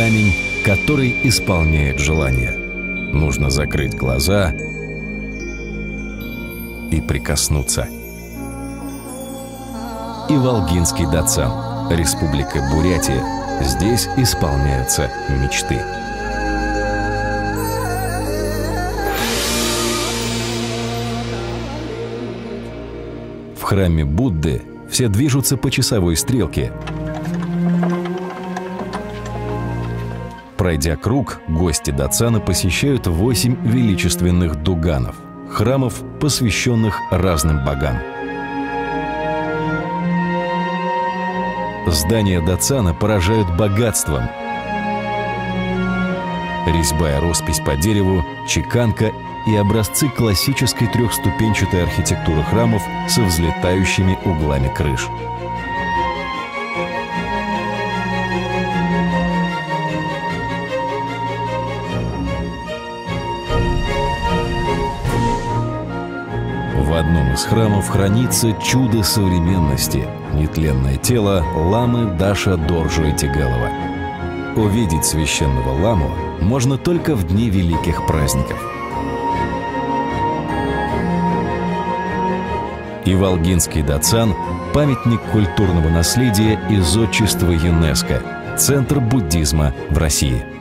камень, который исполняет желание. Нужно закрыть глаза и прикоснуться. Иволгинский Дацан, Республика Бурятия. Здесь исполняются мечты. В храме Будды все движутся по часовой стрелке. Пройдя круг, гости Дацана посещают 8 величественных дуганов – храмов, посвященных разным богам. Здания Дацана поражают богатством. Резьба и роспись по дереву, чеканка и образцы классической трехступенчатой архитектуры храмов со взлетающими углами крыш. В одном из храмов хранится чудо современности – нетленное тело ламы Даша Доржо Этигалова. Увидеть священного ламу можно только в дни великих праздников. Иволгинский Дацан – памятник культурного наследия и зодчества ЮНЕСКО, Центр буддизма в России.